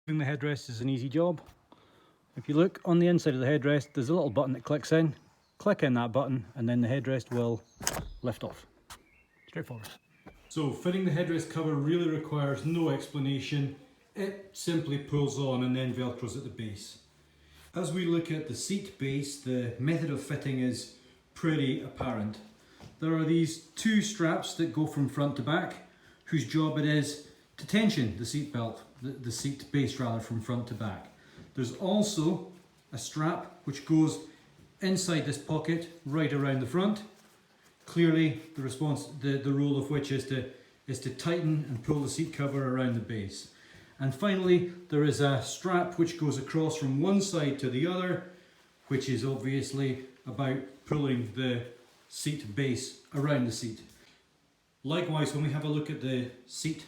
The headrest is an easy job. If you look on the inside of the headrest, there's a little button that clicks in. Click in that button and then the headrest will lift off. Straightforward. So fitting the headrest cover really requires no explanation. It simply pulls on and then velcros at the base. As we look at the seat base, the method of fitting is pretty apparent. There are these two straps that go from front to back, whose job it is to tension the seat belt, the seat base rather, from front to back. There's also a strap which goes inside this pocket right around the front. Clearly the role of which is to tighten and pull the seat cover around the base. And finally there is a strap which goes across from one side to the other, which is obviously about pulling the seat base around the seat. Likewise, when we have a look at the seat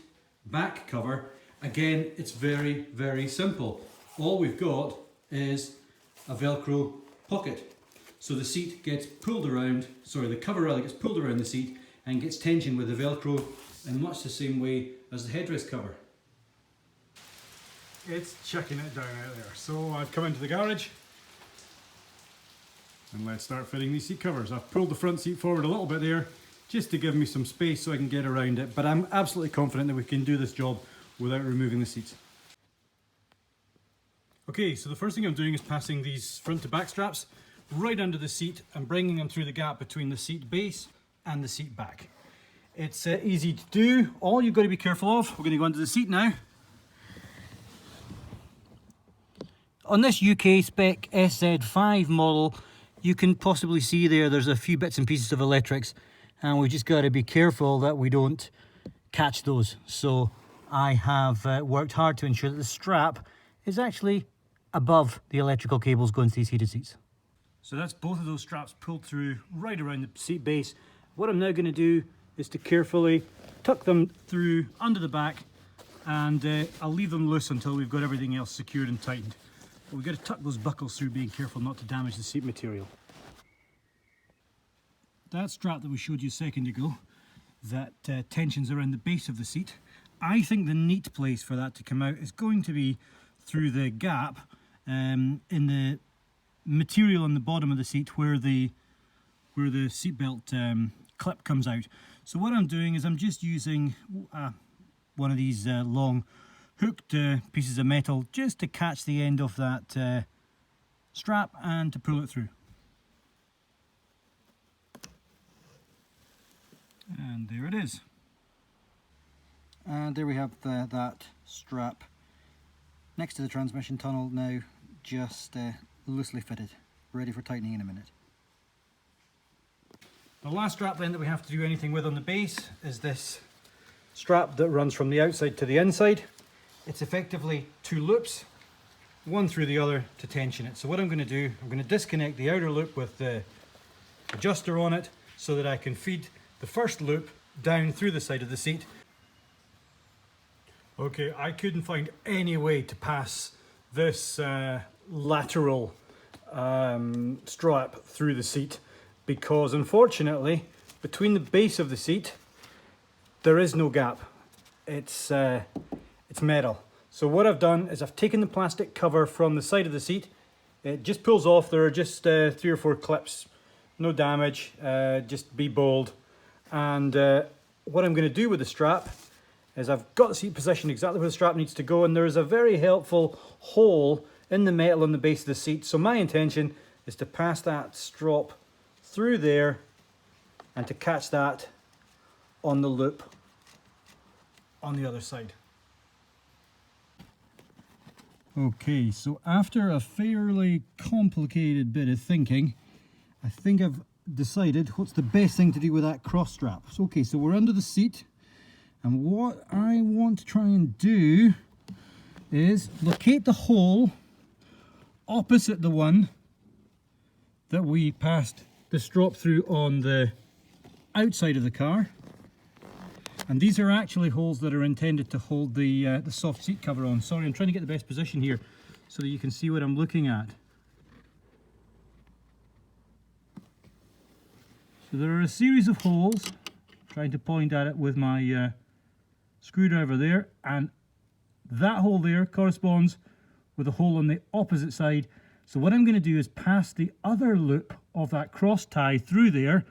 back cover, again it's very, very simple. All we've got is a Velcro pocket. So the seat gets pulled around, the cover rather gets pulled around the seat and gets tension with the Velcro in much the same way as the headrest cover. It's chucking it down out there. So I've come into the garage and let's start fitting these seat covers. I've pulled the front seat forward a little bit there just to give me some space so I can get around it, but I'm absolutely confident that we can do this job without removing the seats. Okay, so the first thing I'm doing is passing these front to back straps right under the seat and bringing them through the gap between the seat base and the seat back. It's easy to do. All you've got to be careful of, we're going to go into the seat now. On this UK spec SZ5 model, you can possibly see there's a few bits and pieces of electrics, and we've just got to be careful that we don't catch those. So I have worked hard to ensure that the strap is actually above the electrical cables going to these heated seats. So that's both of those straps pulled through right around the seat base. What I'm now going to do is to carefully tuck them through under the back, and I'll leave them loose until we've got everything else secured and tightened. But we've got to tuck those buckles through, being careful not to damage the seat material. That strap that we showed you a second ago, that tensions around the base of the seat, I think the neat place for that to come out is going to be through the gap in the material on the bottom of the seat where the seatbelt clip comes out. So what I'm doing is I'm just using one of these long hooked pieces of metal just to catch the end of that strap and to pull it through. And there it is. And there we have that strap next to the transmission tunnel now, just loosely fitted, ready for tightening in a minute. The last strap then that we have to do anything with on the base is this strap that runs from the outside to the inside. It's effectively two loops, one through the other to tension it. So what I'm going to do, I'm going to disconnect the outer loop with the adjuster on it so that I can feed the first loop down through the side of the seat. Okay, I couldn't find any way to pass this lateral strap through the seat because unfortunately between the base of the seat there is no gap. It's metal. So what I've done is I've taken the plastic cover from the side of the seat. It just pulls off. There are just 3 or 4 clips, no damage, just be bold. And what I'm going to do with the strap is I've got the seat positioned exactly where the strap needs to go, and there is a very helpful hole in the metal on the base of the seat. So my intention is to pass that strap through there and to catch that on the loop on the other side. Okay, so after a fairly complicated bit of thinking, I think I've decided what's the best thing to do with that cross strap. So, okay, so we're under the seat, and what I want to try and do is locate the hole opposite the one that we passed the strap through on the outside of the car. And these are actually holes that are intended to hold the soft seat cover on. Sorry, I'm trying to get the best position here so that you can see what I'm looking at. So there are a series of holes, trying to point at it with my screwdriver there, and That hole there corresponds with the hole on the opposite side. So what I'm going to do is pass the other loop of that cross tie through there.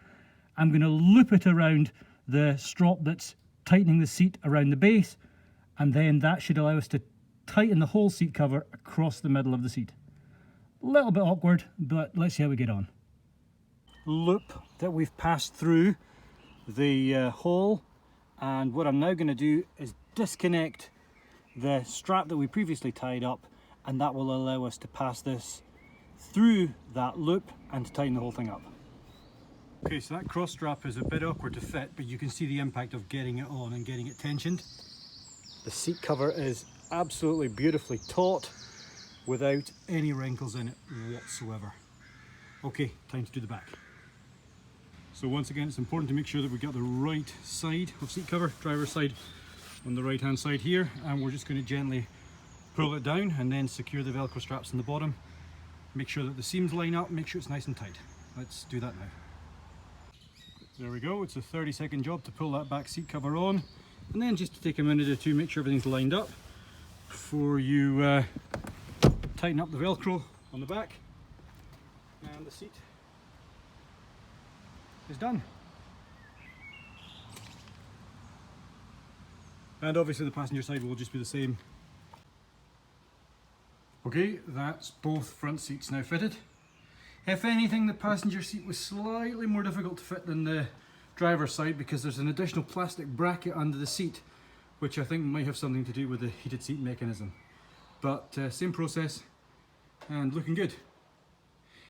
I'm going to loop it around the strop that's tightening the seat around the base, and then that should allow us to tighten the whole seat cover across the middle of the seat. A little bit awkward, but let's see how we get on. Loop that we've passed through the hole, and what I'm now going to do is disconnect the strap that we previously tied up, and that will allow us to pass this through that loop and to tighten the whole thing up. Okay, so that cross strap is a bit awkward to fit, but you can see the impact of getting it on and getting it tensioned. The seat cover is absolutely beautifully taut without any wrinkles in it whatsoever. Okay, time to do the back. So once again, it's important to make sure that we've got the right side of seat cover, driver's side on the right hand side here, and we're just going to gently pull it down and then secure the Velcro straps in the bottom. Make sure that the seams line up, make sure it's nice and tight. Let's do that now. There we go, it's a 30-second job to pull that back seat cover on, and then just to take a minute or two, make sure everything's lined up before you tighten up the Velcro on the back, and the seat is done. And obviously the passenger side will just be the same. Okay, that's both front seats now fitted. If anything, the passenger seat was slightly more difficult to fit than the driver's side because there's an additional plastic bracket under the seat, which I think might have something to do with the heated seat mechanism. But same process and looking good.